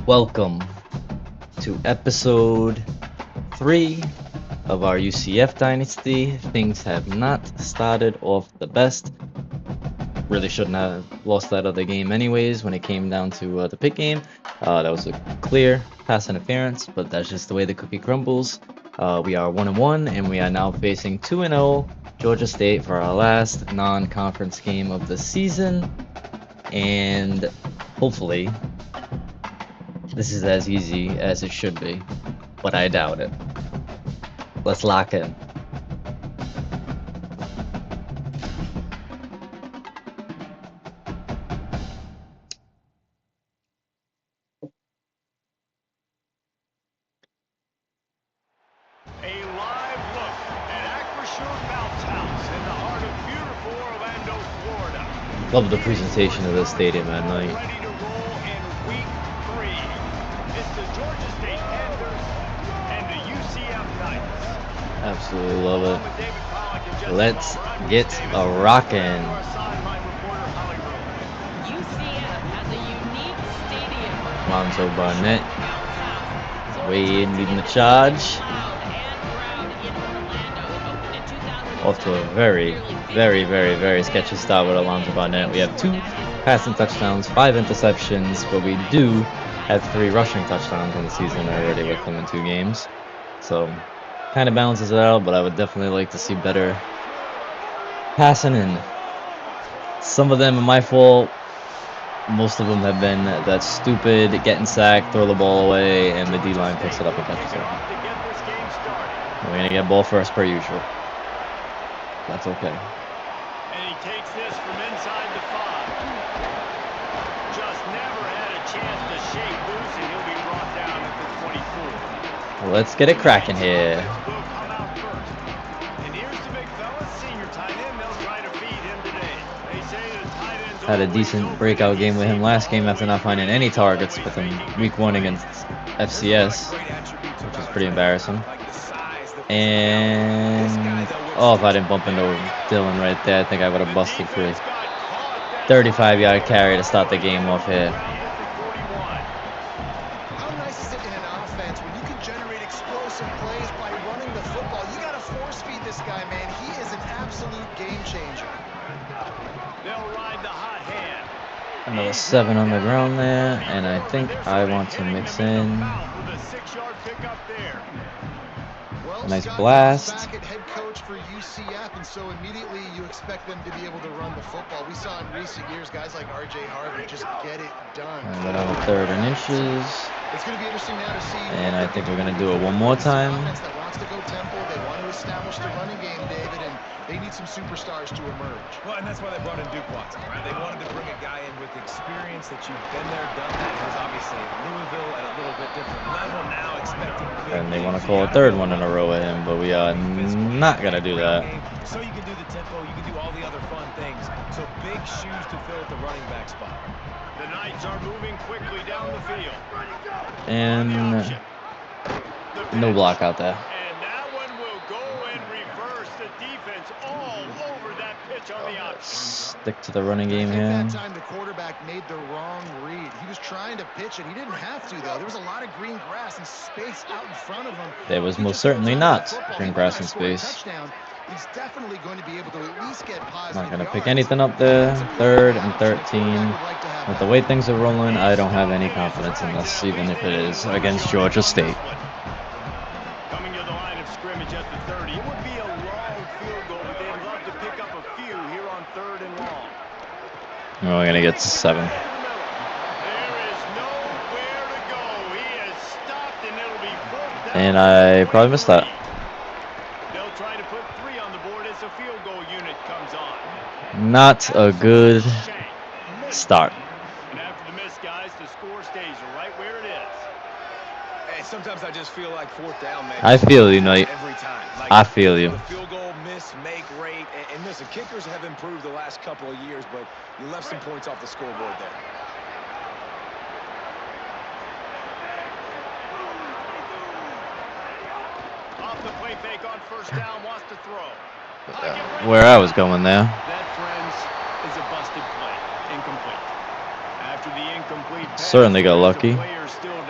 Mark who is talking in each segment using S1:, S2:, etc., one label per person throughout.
S1: Welcome to episode 3 of our UCF Dynasty. Things have not started off the best. Really shouldn't have lost that other game anyways when it came down to the pick game. That was a clear pass interference, but that's just the way the cookie crumbles. We are 1-1, and we are now facing 2-0 Georgia State for our last non-conference game of the season. And hopefully this is as easy as it should be, but I doubt it. Let's lock in.
S2: A live look at Acrisure Bounce House in the heart of beautiful Orlando, Florida.
S1: Love the presentation of this stadium at night.
S2: Ready to roll in week 3. It's the Georgia State Panthers and the UCF Knights.
S1: Absolutely love it. Let's get a rockin'.
S3: UCF has a unique stadium.
S1: Lonzo Barnett, Wade leading the charge. Off to a very sketchy start with Alonzo Barnett. We have 2 passing touchdowns, 5 interceptions, but we do have 3 rushing touchdowns in the season already with them in 2 games. So kind of balances it out, but I would definitely like to see better passing, and some of them are my fault. Most of them have been that stupid getting sacked, throw the ball away, and the D-line picks it up and catches it. We're going to get ball first per usual. That's okay.
S2: And he takes this from inside the 5. Just never had a chance to shake loose, and he'll be brought down at the 24.
S1: Let's get it cracking here.
S2: And here's the big fella, senior tight end. They'll try to feed him today. They say the tight end's
S1: Had a decent breakout game with him last game after not finding any targets with him week 1 against FCS, which was pretty embarrassing. And oh, if I didn't bump into Dylan right there, I think I would have busted free. 35-yard carry to start the game off here.
S4: How nice is it in an offense when you can generate explosive plays by running the football? You got to force feed this guy, man. He is an absolute game changer.
S2: They'll ride the hot hand.
S1: Another 7 on the ground there, and I think I want to mix in a nice blast.
S4: Back at head coach for UCF, and so immediately you expect them to be able to run the football. We saw in recent years guys like R.J. Harvey just get it done.
S1: And then on 3rd and inches.
S4: It's going to be interesting now to see.
S1: And I think we're going to do it one more time.
S4: That wants to go tempo. They want to establish the running game, David, and they need some superstars to emerge.
S5: Well, and that's why they brought in Duke Watson, right? They wanted to bring a guy in with experience that you've been there, done that. He was obviously at Louisville at a little bit different level now, expecting.
S1: And they want to call a 3rd one in a row with him, but we are not going to do that.
S5: So you can do the tempo, you can do all the other fun things. So big shoes to fill at the running back spot.
S2: The Knights are moving quickly down the field.
S1: And no block out there.
S2: And that one will go and reverse the defense all over that pitch on the option.
S1: Stick to the running game here.
S4: That time the quarterback made the wrong read. He was trying to pitch it. He didn't have to, though. There was a lot of green grass and space out in front of him.
S1: There was most certainly not green grass and space.
S4: He's definitely going to be able to at least get positive.
S1: Not going to pick anything up there. 3rd and 13. With the way things are rolling, I don't have any confidence in this, even if it is against Georgia State.
S2: Coming to the line of scrimmage at the 30. It would be a long field goal, but they'd love to pick up a few here on 3rd and long.
S1: We're going to get 7.
S2: There is nowhere to go. He is stopped, and it'll be 4th down.
S1: And I probably missed that.
S2: They'll try to put 3 on the board as the field goal unit comes on.
S1: Not a good start.
S2: And after the miss, guys, the score stays right where it is.
S5: Hey, sometimes I just feel like 4th down, man.
S1: I feel you, Knight.
S5: Every time. Like,
S1: I feel you.
S5: The field goal miss, make rate, and listen, kickers have improved the last couple of years, but you left some points off the scoreboard there.
S2: Off the play fake on 1st down, wants to throw.
S1: Where I was going there.
S2: That, friends, is a busted play. Incomplete. After the incomplete pass,
S1: Certainly got lucky.
S2: the player still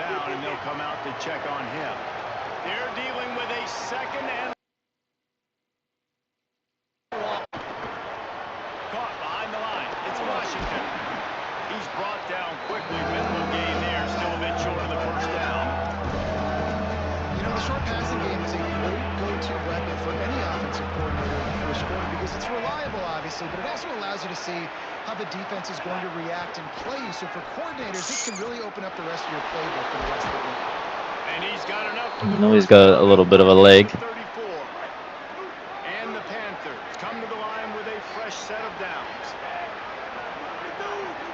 S4: for any offensive coordinator in the first quarter because it's reliable, obviously, but it also allows you to see how the defense is going to react and play you. So for coordinators, this can really open up the rest of your playbook for the rest of the game.
S2: And he's got enough for the
S1: No, he's got a little bit of a leg.
S2: 34. And the Panthers come to the line with a fresh set of downs.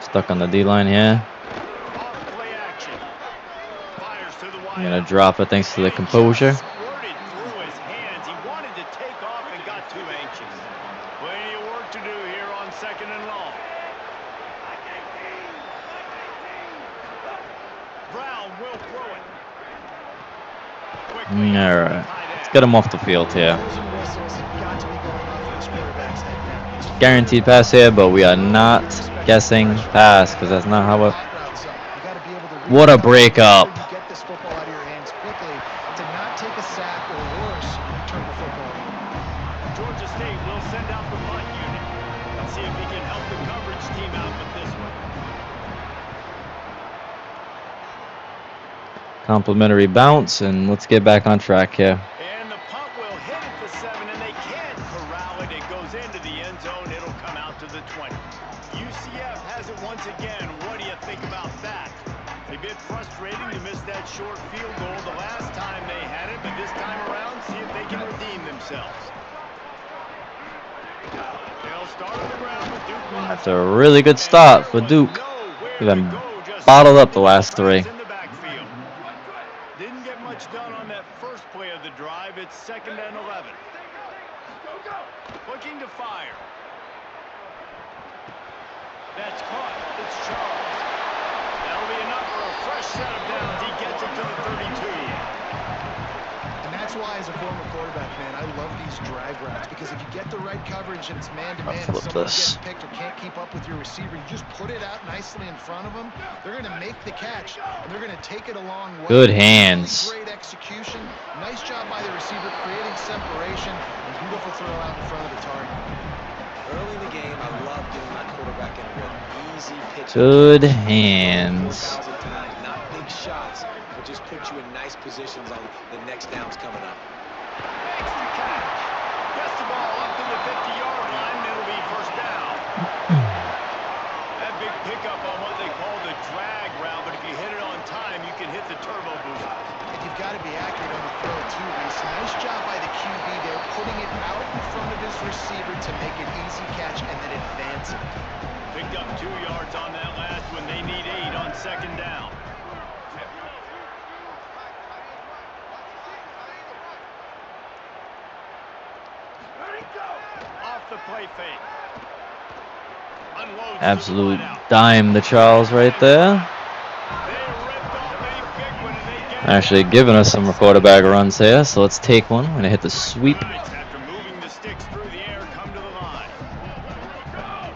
S1: Stuck on the D-line here.
S2: Off play action. Fires to the
S1: I'm going to drop it thanks to the composure.
S2: Squirted through his hands. He wanted to take off and got too anxious. Plenty of work to do here on 2nd and long. Brown will throw it. Quickly.
S1: All right. Let's get him off the field here. Guaranteed pass here, but we are not guessing pass because that's not how it. What a breakup.
S4: Get this football out of your hands quickly to not take a sack or worse, turn the football over.
S2: Georgia State will send out the punt unit. Let's see if he can help the coverage team out with this one.
S1: Complimentary bounce, and let's get back on track here.
S2: And the punt will hit at the 7, and they can't corral it. It goes into the end zone. It'll come out to the 20. UCF has it once again. What do you think about that? A bit frustrating to miss that short field goal the last time they had it, but this time around, see if they can redeem themselves. They'll start on the ground with Duke.
S1: That's a really good start for Duke. We've been bottled up the last 3.
S2: Didn't get much done on that first play of the drive. It's 2nd and 11. Looking to fire. That's caught. It's Charles. That'll be enough for a fresh set of downs. He gets it to the 32.
S4: And that's why, as a former quarterback, man, I love these drag routes because if you get the right coverage and it's man-to-man, and someone gets picked or can't keep up with your receiver, you just put it out nicely in front of them. They're going to make the catch, and they're going to take it a long way.
S1: Good hands.
S4: Really great execution. Nice job by the receiver creating separation and beautiful throw out in front of the target.
S5: Early in the game, I love getting my quarterback in a easy pitch.
S1: Good hands.
S5: 4,000 times, not big shots, but just put you in nice positions on the next downs coming up.
S2: Makes the catch. Gets the ball up to the 50-yard line, and it'll be first down. That big pickup on what they call the drag route, but if you hit it on time, you can hit the turbo boost.
S4: And you've got to be accurate on the throw, too, Reese. Nice job by the QB there, putting it out in front of his receiver to make an easy catch and then advance it.
S2: Picked up 2 yards on that last one. They need 8 on 2nd down. Off the play fake. Unloads
S1: Absolute dime to Charles right there. Actually giving us some quarterback runs here, so let's take one. We're going to hit the sweep.
S2: After moving the sticks through the air, come to the line.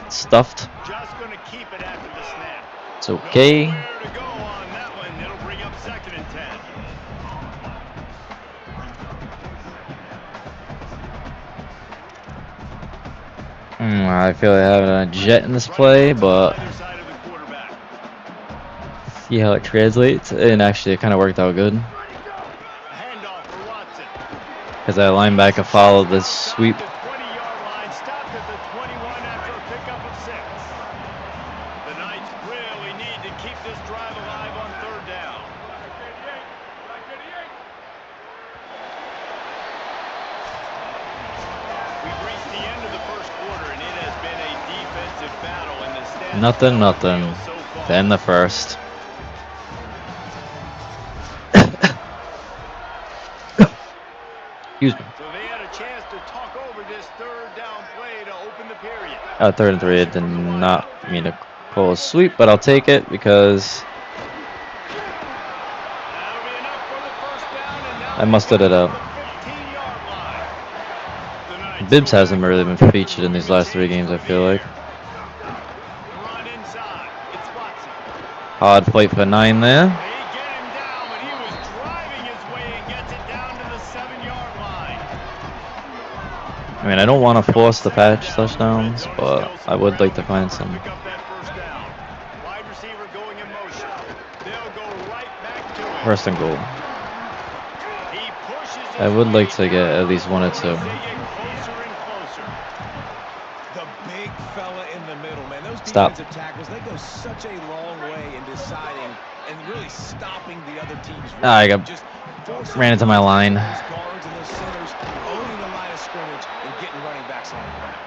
S1: Stuffed.
S2: Just going to keep it after the snap.
S1: It's okay.
S2: Nowhere to go on that one. It'll bring up 2nd and 10.
S1: I feel like having a jet in this play, but see how it translates. And actually, it kind of worked out good. Because that linebacker followed the sweep.
S2: The 20-yard line stopped at the 21 after a pickup of 6. The Knights really need to keep this drive alive on 3rd down. We've reached the end of the first quarter, and it has been a defensive battle in the stands.
S1: Nothing. Then the first. Excuse me.
S2: So they had a chance to talk over this 3rd down play to open the period.
S1: 3rd and 3. I did not mean to call a sweep, but I'll take it because
S2: That'll be enough for the first down, and now
S1: I mustered it out.
S2: the 15-yard line. The Knights
S1: Bibbs hasn't really been featured in these last 3 games, I feel like.
S2: run inside. It's Watson.
S1: Hard fight for 9 there.
S2: They get him down, but he was driving his way and gets it down to the 7-yard line.
S1: I mean, I don't want to force the patch touchdowns, but I would like to find some.
S2: Pick up that first down. Wide receiver going in motion. They'll go right back to it.
S1: First and goal.
S2: He pushes
S1: I would like to get at least one or two.
S2: As they get closer and closer.
S5: The big fella in the middle, man. Those
S1: Stop.
S5: defensive tackles, they go such a long way in deciding and really stopping the other team's run.
S1: I got
S5: Just forcing
S1: ran into my line.
S5: those guards and those centers, owning the line of scrimmage and getting running backs on the ground.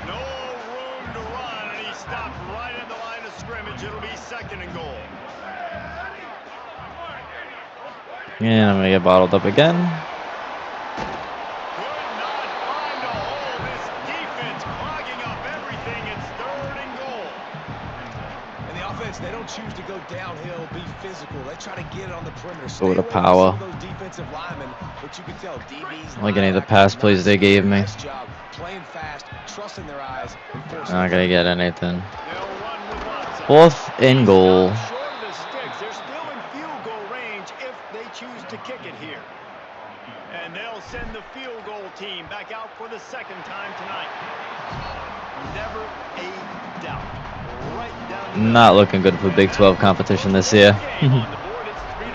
S2: No room to run, and he stopped right in the line of scrimmage. It'll be 2nd and goal.
S1: And I'm gonna get bottled up again.
S2: Could not find a hole. This defense clogging up everything. It's 3rd and goal.
S5: And the offense, they don't choose to go downhill, be physical. They try to get it on the perimeter.
S1: Go with
S5: Stay
S1: the
S5: away from
S1: power.
S5: some of those defensive linemen, but you can tell DBs,
S1: Like any of the
S5: linebackers,
S1: pass plays they gave me.
S5: nice job playing fast, trusting their eyes, and forcing
S1: Not gonna get anything.
S2: They'll run with Watson.
S1: 4th and goal.
S2: Short of the sticks. They're still in field goal range if they choose to kick it here. And they'll send the field goal team back out for the 2nd time tonight. Never a doubt. Right down the middle.
S1: Not looking good for Big 12 competition this year.
S2: Game on the board, it's 3-0.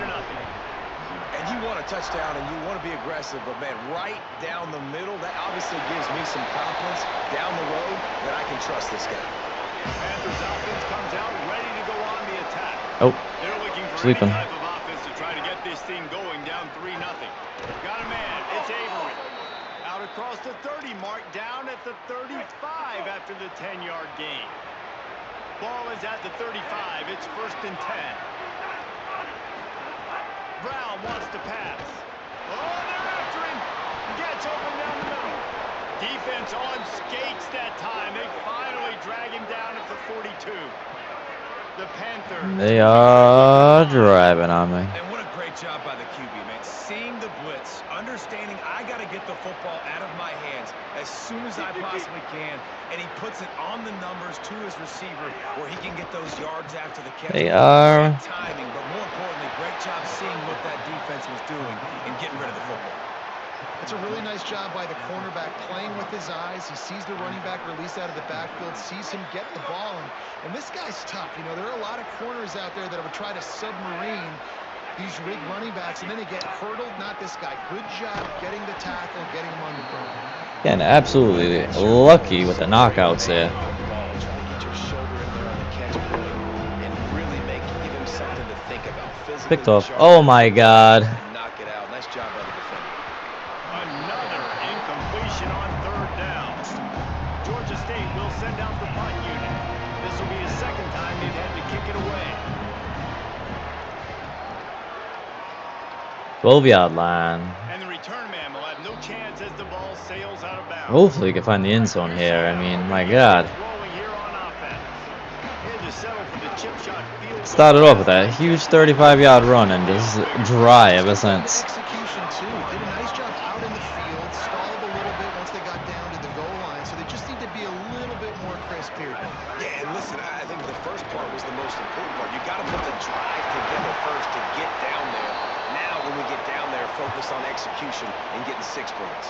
S5: And you want a touchdown and you want to be aggressive, but man, right down the middle, that obviously gives me some confidence down the road that I can trust this guy.
S2: Panthers offense comes out ready to go on the attack.
S1: Oh,
S2: They're looking for
S1: sleeping.
S2: any type of offense to try to get this thing going down 3-0. Got a man. It's Avery. Out across the 30 mark, down at the 35 after the 10-yard gain. Ball is at the 35. It's 1st and 10. Brown wants to pass. Oh, they're after him. Gets open down the middle. Defense on skates that time. They finally drag him down at the 42. The Panthers.
S1: They are driving on me.
S5: And what a great job by the QB, man. Seeing the blitz, understanding I got to get the football out of my hands as soon as I possibly can, and he puts it on the numbers to his receiver where he can get those yards after the catch.
S1: They are.
S5: Great timing, but more importantly, great job seeing what that defense was doing and getting rid of the football.
S4: It's a really nice job by the cornerback playing with his eyes. He sees the running back release out of the backfield, sees him get the ball, and this guy's tough. You know, there are a lot of corners out there that would try to submarine these big running backs, and then they get hurdled. Not this guy. Good job getting the tackle, getting him on the ground.
S1: Getting absolutely lucky with the knockouts there.
S4: Trying to get your shoulder in there on the catch point and really give him something to think about. Physically
S1: Picked off.
S4: sharp.
S1: Oh my God.
S4: Knock it out. Nice job by the defender.
S2: Another incompletion on 3rd down. Georgia State will send out the punt unit. This will be the 2nd time they've had to kick it away.
S1: 12-yard line.
S2: And the return man will have no chance as the ball sails out of bounds.
S1: Hopefully, you can find the end zone here. I mean, my God.
S2: Rolling here on offense. Had to settle for the chip shot field goal.
S1: Started off with that huge 35-yard run and just dry ever since.
S4: Execution too. Did a nice job out in the field. Stalled a little bit once they got down to the goal line. So they just need to be a little bit more crisp here.
S5: Yeah, and listen, I think the first part was the most important part. You got to put the drive together first to get down there. Now, when we get down there, focus on execution and getting 6 points.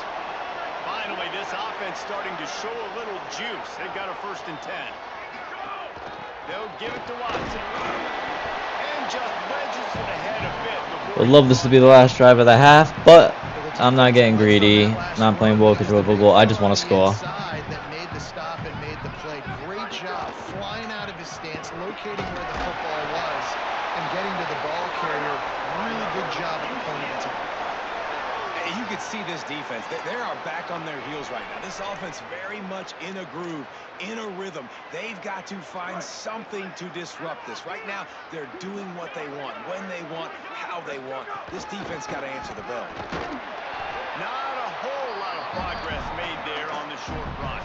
S2: Finally, this offense starting to show a little juice. They've got a 1st and 10. They'll give it to Watson. And just wedges it ahead a bit before.
S1: Would love this to be the last drive of the half, but I'm not getting greedy. Not playing ball control football. I just want to score.
S4: That made the stop and made the play. Great job flying out of his stance, locating where the football was, and getting to the ball carrier. Really good job at the point of attack.
S5: You can see this defense. They are back on their heels right now. This offense very much in a groove, in a rhythm. They've got to find something to disrupt this. Right now, they're doing what they want, when they want, how they want. This defense got to answer the bell.
S2: Not a whole lot of progress made there on the short run.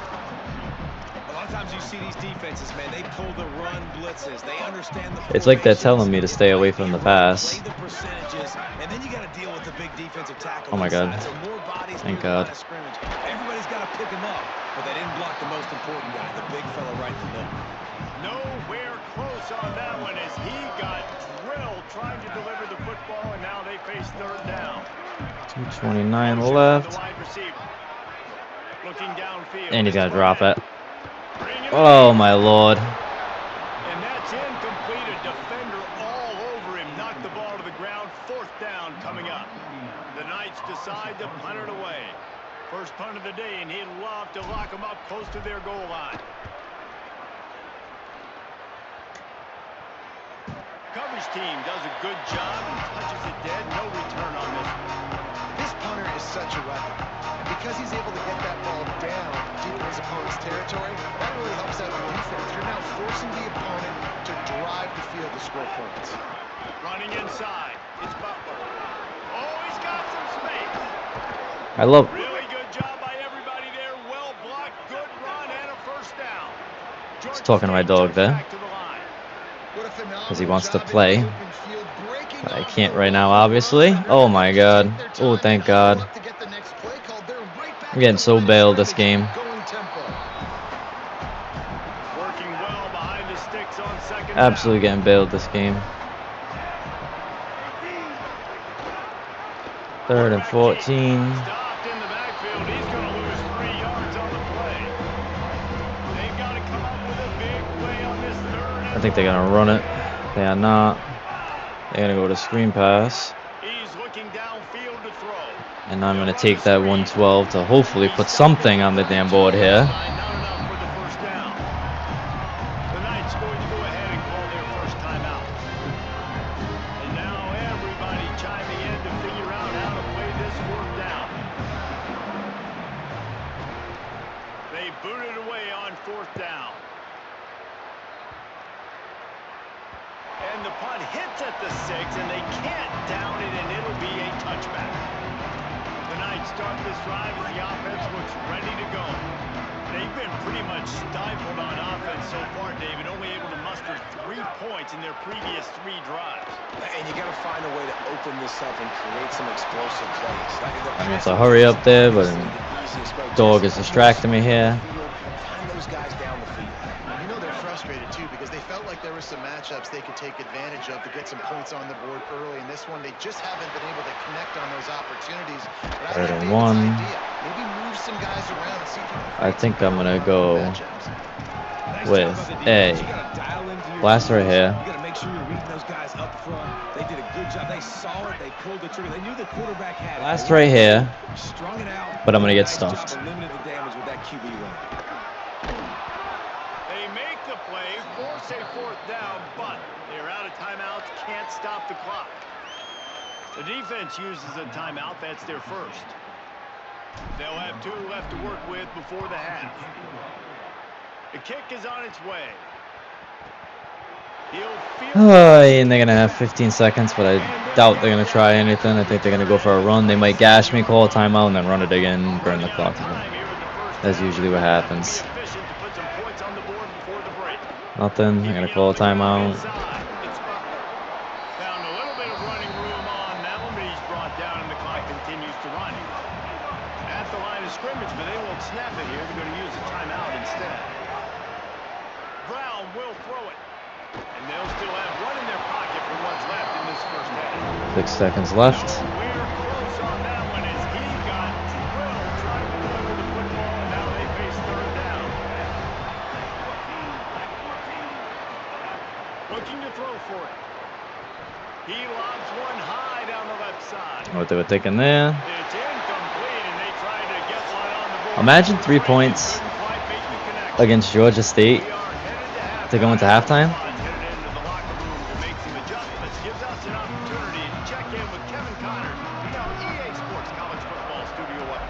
S5: A lot of times you see these defenses, man, they pull the run blitzes. They understand the
S1: It's like they're
S5: formations.
S1: telling me to stay away from the pass.
S5: Play the percentages, and then you got to deal with the big defensive tackle.
S1: Oh my God.
S5: inside. So more bodies
S1: Thank
S5: through the
S1: God.
S5: line of scrimmage. Everybody's got to pick him up, but they didn't block the most important guy, the big fella right in the middle.
S2: Nowhere close on that one as he got drilled trying to deliver the football, and now they face 3rd down.
S1: 2:29
S2: Motion on
S1: left.
S2: the wide receiver. Looking downfield.
S1: And he's got to drop it.
S2: Bring him
S1: Oh my Lord.
S2: And that's incomplete. A defender all over him. Knocked the ball to the ground. 4th down coming up. The Knights decide to punt it away. First punt of the day, and he'd love to lock them up close to their goal line. Coverage team does a good job and touches it dead. No return on this one.
S4: This punter is such a weapon. And because he's able to get that ball down deep in his opponent's territory, that really helps out the defense. You're now forcing the opponent to drive the field to score points.
S2: Running inside. It's Butler. Oh, he's got some space.
S1: I love.
S2: Really good job by everybody there. Well blocked. Good run and a 1st down.
S1: He's talking to my dog there because he wants to play. But I can't right now, obviously. Oh my god. Oh, thank god. I'm getting so bailed this game. Absolutely getting bailed this game. 3rd and 14.
S2: Stopped in the backfield. He's going to lose 3 yards on the play. They've got to come up with a big play on this 3rd.
S1: I think they're going to run it. They are not. They're going to go to screen pass.
S2: He's looking downfield to throw.
S1: And I'm going to take that 112 to hopefully put something on the damn board here.
S2: Not enough for the 1st down. The Knights going to go ahead and call their 1st timeout. And now everybody chiming in to figure out how to play this 4th down. They booted away on 4th down. And the punt hits at the 6, and they can't down it, and it'll be a touchback. The Knights start this drive as the offense looks ready to go. They've been pretty much stifled on offense so far, David, only able to muster 3 points in their previous 3 drives.
S5: And you got to find a way to open this up and create some explosive plays.
S1: I mean, it's a hurry up there, but dog is distracting me here.
S5: Find those guys down the field.
S4: You know they're frustrated too because they felt like there were some matchups they could take advantage of to get some points on the board early. In this one, they just haven't been able to connect on those opportunities. But I
S1: 3rd and 1.
S4: maybe move some guys around and see if you can
S1: I think I'm going to go
S5: Nice
S1: with
S5: job by the
S1: a
S5: defense. You gotta dial into your
S1: blaster right here.
S5: You got to make sure you're reading those guys up front. They did a good job. They saw it. They pulled the trigger. They knew the quarterback had it.
S1: Blast right here.
S5: Strung it out.
S1: But I'm gonna get
S5: Nice
S1: stuffed.
S5: job of limiting the damage with that QB run.
S2: They make the play, force a 4th down, but they're out of timeouts, can't stop the clock. The defense uses a timeout. That's their 1st. They'll have 2 left to work with before the half. The kick is on its way.
S1: And they're going to have 15 seconds, but I doubt they're going to try anything. I think they're going to go for a run. They might gash me, call a timeout, and then run it again, burn the clock. That's usually what happens. Nothing. They're going to call a timeout.
S2: Found a little bit of running room on that one, but he's brought down, and the clock continues to run. At the line of scrimmage, but they won't snap it here. They're going to use a timeout instead. Brown will throw it. And they'll still have one in their pocket for what's left in this 1st half.
S1: 6 seconds left.
S2: We're close on that one as he got drilled trying to deliver the football, and now they face 3rd down. Looking to throw for it. He lobs one high down the left side.
S1: What they were thinking there.
S2: It's incomplete, and they tried to get one on the board.
S1: Imagine 3 points against Georgia State to go into halftime.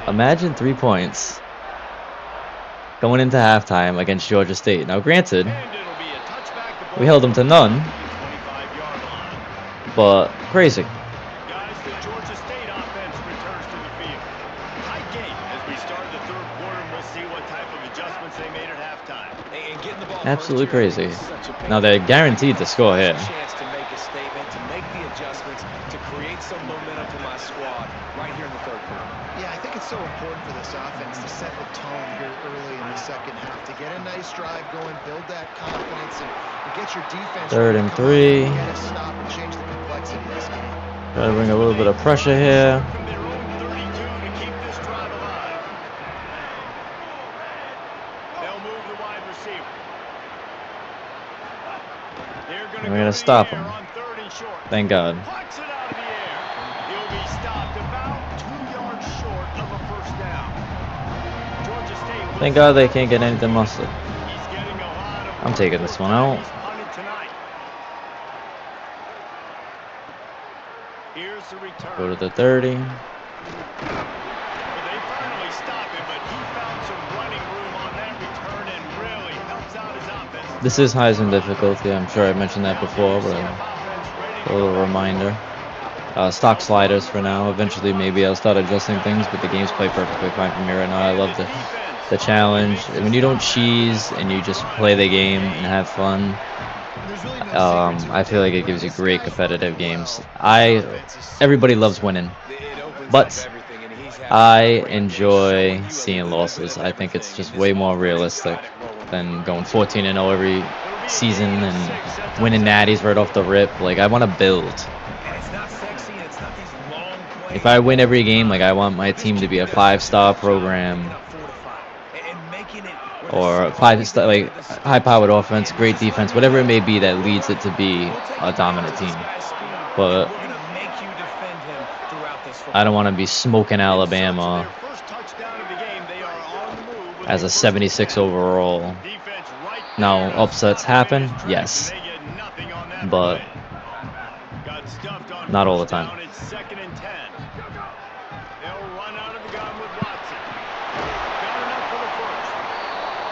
S1: Imagine 3 points going into halftime against Georgia State. Now, granted, we held them to none, but crazy.
S2: Guys, the Georgia State offense returns to the field. Tight game as we start the 3rd quarter, and we'll see what type of adjustments they made at halftime.
S5: And getting the ball
S1: Absolutely
S5: first here
S1: crazy.
S5: is such a
S1: Now, they're guaranteed to score here.
S5: chance to make a statement, to make the adjustments, to create some momentum for my squad right here in the 3rd quarter.
S4: Yeah, I think it's so important for this offense to set the tone here early in the 2nd half, to get a nice drive going, build that confidence, and get your defense
S1: 3rd and 3.
S4: get a stop and change the complexity of this game.
S1: Try to bring a little bit of pressure here.
S2: From their own 32 to keep this drive alive. They'll move the wide receiver. They're
S1: And we're gonna stop him.
S2: On 3rd and
S1: Thank God.
S2: Plucks it out of the air. He'll be stopped about 2 yards short of a first down. Georgia State.
S1: Thank God they can't get anything mustard.
S2: He's getting a lot of
S1: I'm taking this one out.
S2: Here's the return.
S1: Go to the 30.
S2: Well, they finally stop him, but he found some running room on that return and really helps out his offense.
S1: This is Heisman difficulty. I'm sure I mentioned that before, but a little reminder. Stock sliders for now. Eventually, maybe I'll start adjusting things, but the game's played perfectly fine for me right now. I love the challenge. When you don't cheese and you just play the game and have fun, I feel like it gives you great competitive games. Everybody loves winning, but I enjoy seeing losses. I think it's just way more realistic than going 14-0 every season and winning natties right off the rip. Like, I want to build. If I win every game, like, I want my team to be a 5-star program or 5-star, like, high-powered offense, great defense, whatever it may be that leads it to be a dominant team. But I don't want to be smoking Alabama as a 76 overall. Now, upsets happen, yes, but not all the time.
S2: Second and 10. They'll run out of the gun with Watson. Got enough for the first.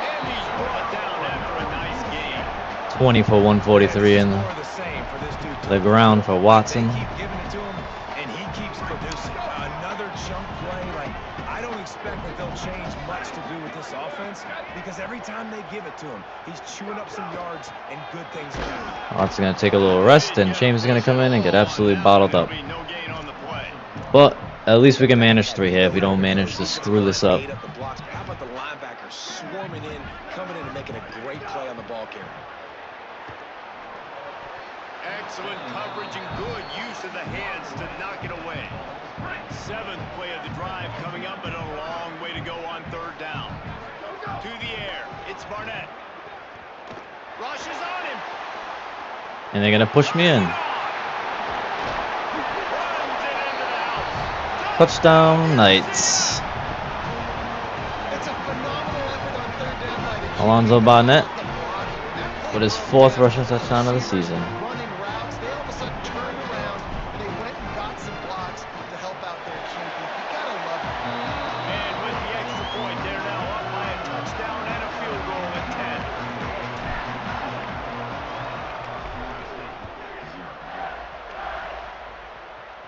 S2: And he's brought down after a nice game.
S1: 20 for 143 in the ground for Watson.
S5: They keep giving it to him, and he keeps producing. Another chunk play. Like, I don't expect that they'll change much to do with this offense because every time they give it to him, he's chewing up some yards and good things are happening.
S1: Watson's going to take a little rest, and James is going to come in and get absolutely bottled up. But at least we can manage 3 here if we don't manage to screw this up.
S5: How about the linebackers swarming in, coming in and making a great play on the ball carrier?
S2: Excellent coverage and good use of the hands to knock it away. 7th play of the drive coming up, but a long way to go on 3rd down. To the air, it's Barnett. Rushes on him.
S1: And they're going to push me in. Touchdown, Knights. Alonzo Barnett with his 4th rushing touchdown of the season.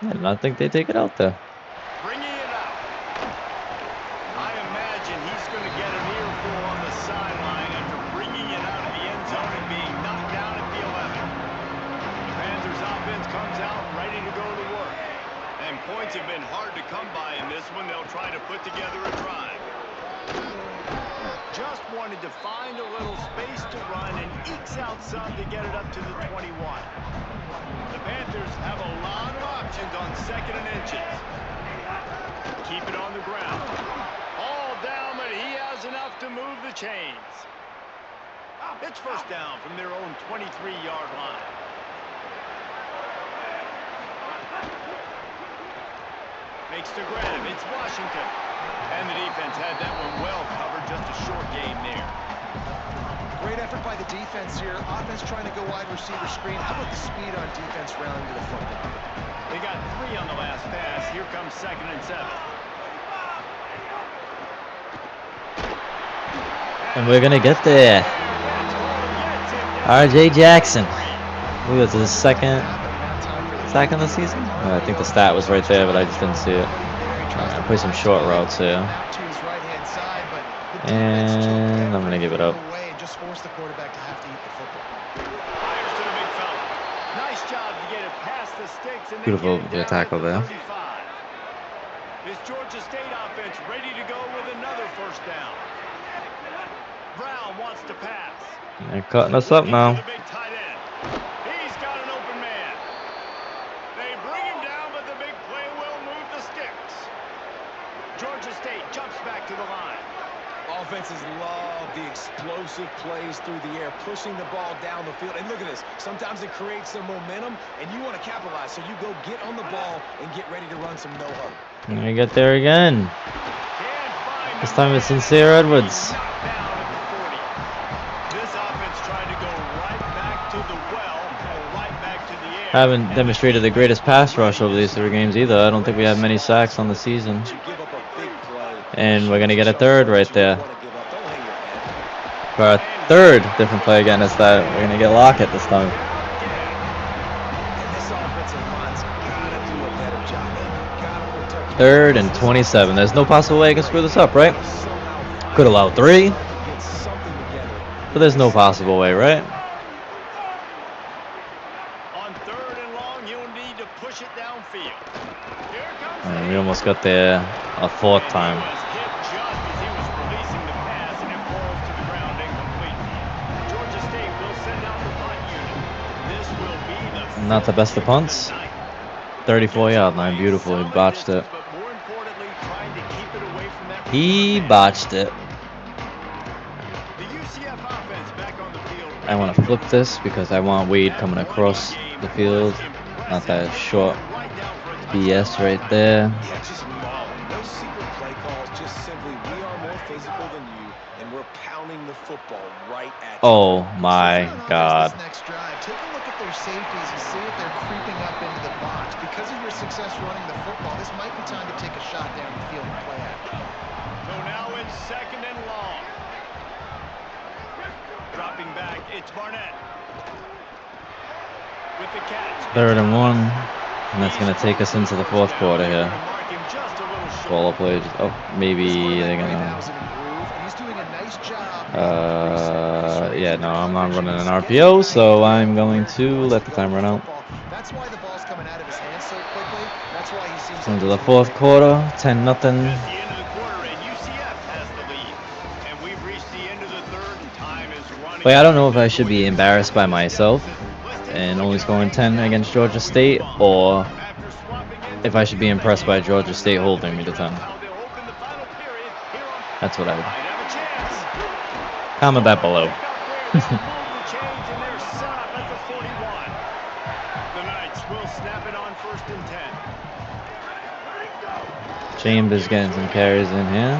S1: I did not think they'd take it out there.
S2: Bringing it out. I imagine he's going to get an earful on the sideline after bringing it out of the end zone and being knocked down at the 11. The Panthers offense comes out ready to go to work. And points have been hard to come by in this one. They'll try to put together a drive. Just wanted to find a little space to run and ekes out some to get it up to the 21. The Panthers have a lot of options on 2nd and inches. Keep it on the ground. All down, but he has enough to move the chains. It's first down from their own 23-yard line. Makes the grab. It's Washington. And the defense had that one well covered. Just a short game there.
S4: Great effort by the defense here. Offense trying to go wide receiver screen. How about the speed on defense rallying to the football?
S2: They got 3 on the last pass. Here comes 2nd and 7.
S1: And we're going to get there. R.J. Jackson. Who was his second sack of the season? I think the stat was right there, but I just didn't see it. I play some short routes here. And I'm going to give it up. Beautiful tackle there.
S2: This Georgia State offense ready to go with another first down. Brown wants to pass.
S1: They're cutting us up now.
S2: The big tight end. He's got an open man. They bring him down, but the big play will move the sticks. Georgia State jumps back to the line.
S5: Offenses love the explosive plays through the air, pushing the ball down the field. And look at this. Sometimes it creates some momentum, and you want to capitalize. So you go get on the ball and get ready to run some no-huddle.
S1: And we get there again. This time it's Sincere Edwards. Haven't demonstrated the greatest pass rush over these 3 games either. I don't think we have many sacks on the season. And we're going to get a third right there. For our 3rd different play again, it's that we're going to get Lockett this time. Third and 27. There's no possible way I can screw this up, right? Could allow 3. But there's no possible way, right? And we almost got there a 4th time. Not the best of punts. 34-yard line. Beautiful. He botched it. He botched it. I want to flip this because I want Wade coming across the field. Not that short BS right there.
S5: No secret play calls, just simply we are more physical than you, and we're pounding the football right at you.
S1: Oh my God.
S4: Next drive, take a look at their safeties. You see it, they're creeping up into the box. Because of your success running the football, this might be time to take a shot down the field and play action.
S2: So now it's 2nd and long. Dropping back, it's Barnett. With the catch.
S1: 3rd and 1. And that's going to take us into the 4th quarter here. Ball plays. Oh, maybe they're going to... yeah, no, I'm not running an RPO, so I'm going to let the time run out.
S4: That's why the ball's coming out of his hands so quickly. That's why he seems
S1: into the 4th quarter, 10-0. But I don't know if I should be embarrassed by myself and only scoring 10 against Georgia State, or if I should be impressed by Georgia State holding me to 10. That's what I would. Comment that below. Chambers getting some carries in here,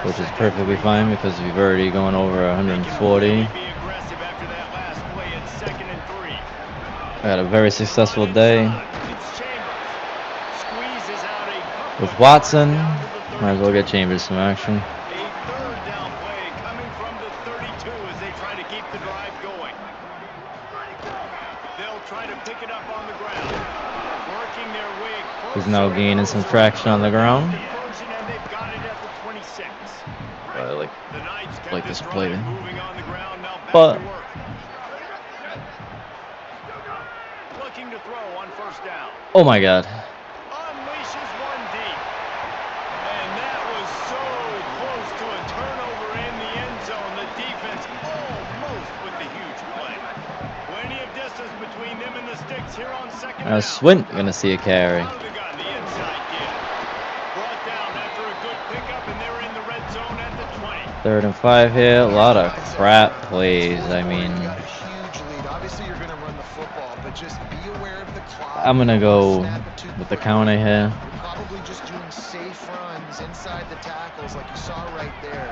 S1: which is perfectly fine because we've already gone over 140. I had a very successful day with Watson. Might as well get Chambers some action. He's now gaining some traction on the ground. I like this play. But oh my God.
S2: Unleashes one deep. And that was so close to a turnover in the end zone. The defense almost with the huge play. Plenty of distance between them and the sticks here on 2nd down.
S1: Swint gonna see a carry.
S2: Brought down after a good pickup, and they're in the red zone at the 20.
S1: 3rd and 5 here. A lot of crap plays. I mean,
S4: obviously you're going to run the football, but just be aware of the clock.
S1: I'm gonna go with the counter here.
S4: You're probably just doing safe runs inside the tackles like you saw right there.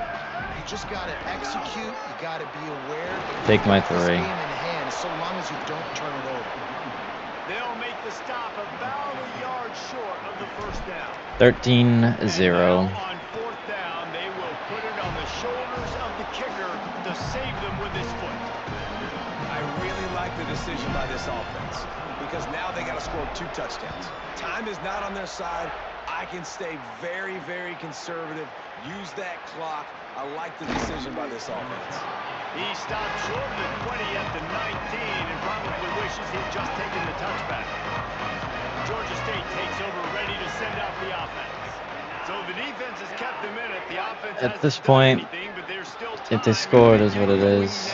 S4: You just got to execute. You got to be aware.
S1: Take my 3.
S4: Game in hand, so long as you don't turn it over.
S2: They'll make the stop about a yard short of the 1st down.
S1: 13-0.
S2: On 4th down, they will put it on the shoulders of the kicker to save them with his foot.
S5: I really like the decision by this offense because now they got to score 2 touchdowns. Time is not on their side. I can stay very, very conservative. Use that clock. I like the decision by this offense.
S2: He stopped short of the 20 at the 19 and probably wishes he'd just taken the touchback. Georgia State takes over, ready to send out the offense. So the defense has kept them in it. The offense
S1: At this point,
S2: anything, but there's still
S1: if they score, it is what it is.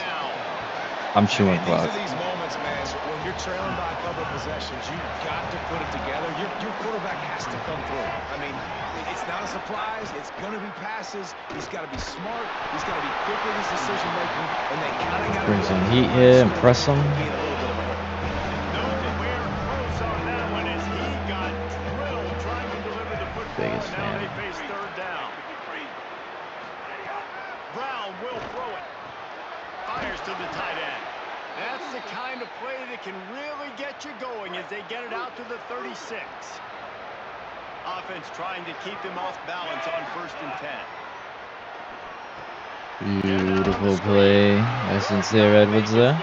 S1: I'm chewing clock.
S5: These moments, man, when when you're trailing by a couple of possessions, you've got to put it together. Your quarterback has to come through. I mean, it's not a surprise. It's going to be passes. He's got to be smart. He's got to be quick with his decision-making. And they kind of got to
S1: bring some heat here, impress him. Biggest fan.
S2: Brown will throw it. Fires to the tight end. That's the kind of play that can really get you going as they get it out to the 36. Offense trying to keep them off balance on 1st and 10.
S1: Beautiful play. Nice sincere Edwards there.
S4: I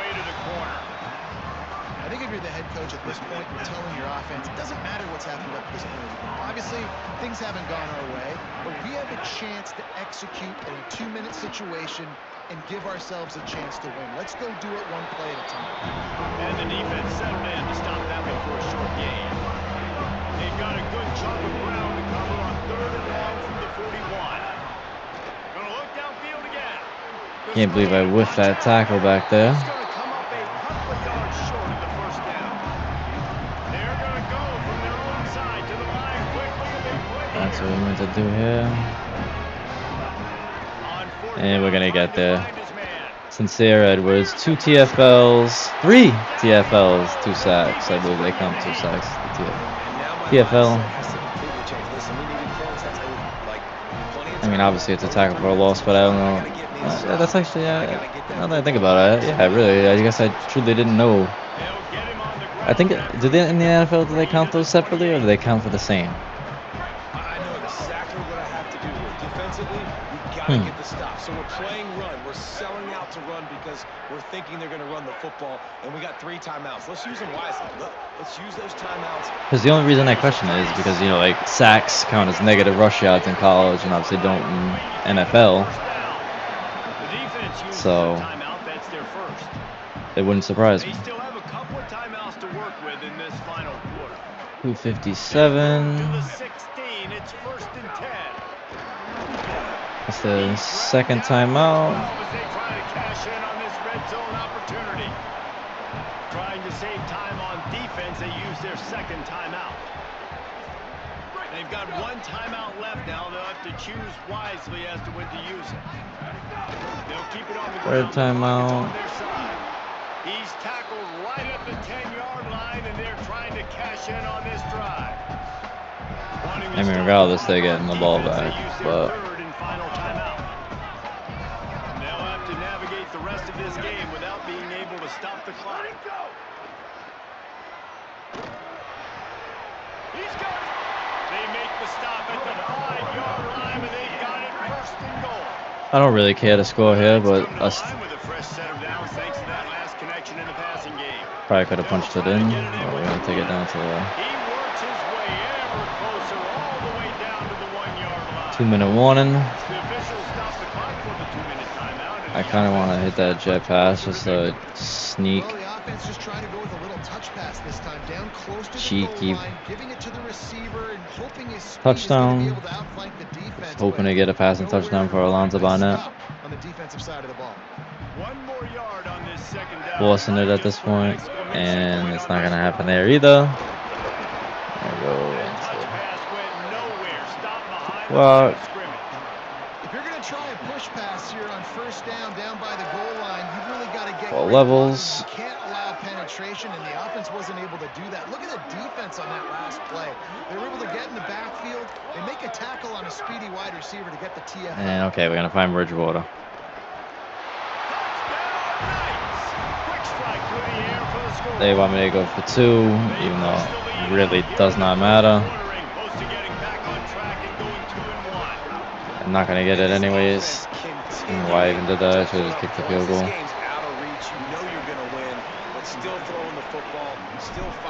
S4: think if you're the head coach at this point, you're telling your offense, it doesn't matter what's happened up to this point. Obviously, things haven't gone our way, but we have a chance to execute in a 2-minute situation and give ourselves a chance to win. Let's go do it one play at a time.
S2: And the defense settled in to stop that one for a short gain. They've got a good chunk of ground to cover on 3rd and long from the 41. Gonna look downfield again.
S1: Can't believe I whiffed that tackle back there.
S2: It's gonna come up a couple of yards short of the 1st down. They're gonna go from their own side to the line quickly.
S1: That's what we meant to do here. And we're gonna get there. Sincere Edwards, 2 TFLs, 3 TFLs, 2 sacks. I believe they count 2 sacks. TFL. I mean, obviously it's a tackle for a loss, but I don't know. That's actually, now that I think about it, yeah, really, I guess I truly didn't know. I think, do they in the NFL, do they count those separately, or do they count for the same?
S5: I know exactly what I have to do here. Defensively, we've got to get the stop. So we're playing run. We're selling out to run because we're thinking they're going to run the football, and we got 3 timeouts. Let's use them wisely. Let's use those timeouts.
S1: Because the only reason I question it is because, you know, like, sacks count as negative rush yards in college and obviously don't in NFL. So it wouldn't surprise me. 2:57.
S2: It's 1st and 10.
S1: That's the second timeout.
S2: Trying to save time on defense, they use their 2nd timeout. They've got 1 timeout left now. They'll have to choose wisely as to when to use it. They'll keep it on the ground.
S1: 3rd timeout.
S2: On their side. He's tackled right at the 10-yard line, and they're trying to cash in on this drive.
S1: I mean, regardless, they're getting the ball back, but
S2: 3rd and final timeout. They'll have to navigate the rest of this game without being able to stop the clock. He's got it. They make the stop at the 5-yard line, and they've got it 1st and goal.
S1: I don't really care to score here, but us probably could have punched it in. But we're gonna take it down to the 2-minute warning. I kind of want to hit that jet pass just to sneak. Cheeky. Touchdown. Hoping to get a passing touchdown for Alonzo Barnett. Forcing it at this point, and it's not going to happen there either. There we go. Well,
S4: if you're going to try a push pass here on 1st down by the goal line, you've really got to get
S1: all levels.
S4: You can't allow penetration, and the offense wasn't able to do that. Look at the defense on that last play. They were able to get in the backfield and make a tackle on a speedy wide receiver to get the TFL.
S1: And okay, we're going to find Bridgewater. They want me to go for 2, even though it really does not matter. I'm not going to get it anyways. Why I even did that? I should have just kicked the field goal.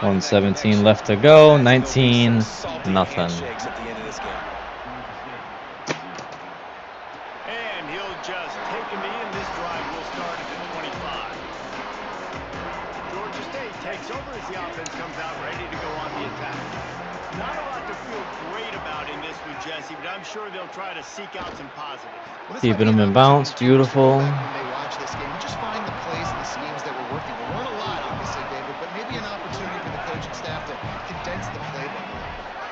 S1: 1:17 left to go. 19-0.
S2: And he'll just take a knee, and this drive will start at the 25. Georgia State takes over as the offense comes out ready to go on the attack. Not a lot to feel great about in this one, Jesse, but I'm sure they'll try to seek out some positives.
S4: Well,
S1: Keeping them in bounds, beautiful.
S4: When they watch this game, just find the plays and the schemes that were working. There weren't a lot, obviously, David, but maybe an opportunity for the coaching staff to condense the playbook.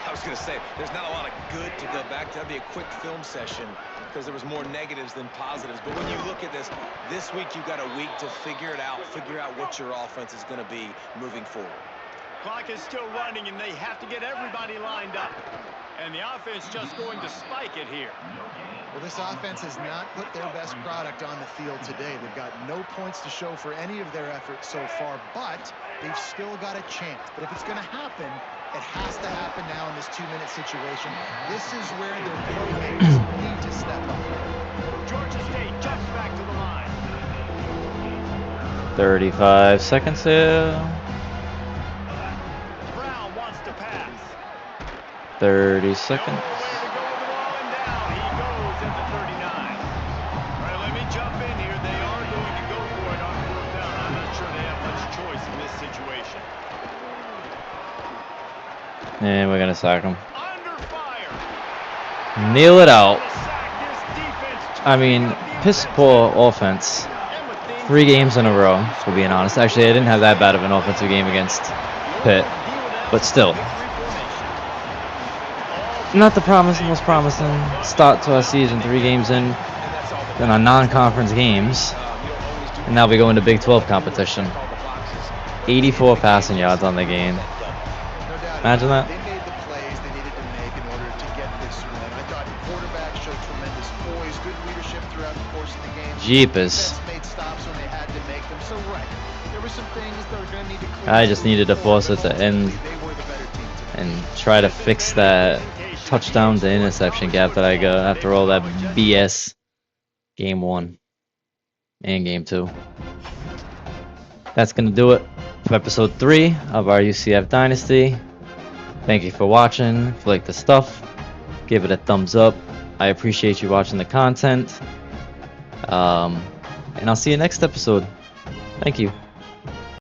S5: I was going to say, there's not a lot of good to go back to. That'd be a quick film session because there was more negatives than positives. But when you look at this week you've got a week to figure it out, figure out what your offense is going to be moving forward.
S2: Clock is still running, and they have to get everybody lined up. And the offense just going to spike it here.
S4: Well, this offense has not put their best product on the field today. They've got no points to show for any of their efforts so far, but they've still got a chance. But if it's going to happen, it has to happen now in this 2-minute situation. This is where their playmakers need to step up.
S2: Georgia State jumps back to the line.
S1: 35 seconds here.
S2: Brown wants to pass.
S1: 30 seconds.
S2: Nowhere to go with the ball, and down he goes at the 39. All right, let me jump in here. They are going to go for it on 4th down. I'm not sure they have much choice in this situation.
S1: And we're going to sack them.
S2: Under fire.
S1: Kneel it out.
S2: To sack this defense.
S1: I mean, piss poor offense.
S2: And with things
S1: 3 games in a row, for being honest. Actually, I didn't have that bad of an offensive game against Pitt. But still. Not the most promising start to our season. 3 games in our non-conference games. And now we go into Big 12 competition. 84 passing yards on the game. Imagine that.
S4: They made the plays they needed to make in order to get this win. I thought the quarterback showed tremendous poise, good leadership throughout the course of the game.
S1: Jeepers.
S4: Defense made stops when they had to make them. So right, there were some things that were going to need to clear.
S1: I just needed to force it to end
S4: They were the better team today.
S1: and try to fix that touchdown to interception gap that I got after all that BS game 1 and game 2. That's going to do it for episode 3 of our UCF Dynasty. Thank you for watching. If you like the stuff, give it a thumbs up. I appreciate you watching the content. And I'll see you next episode. Thank you.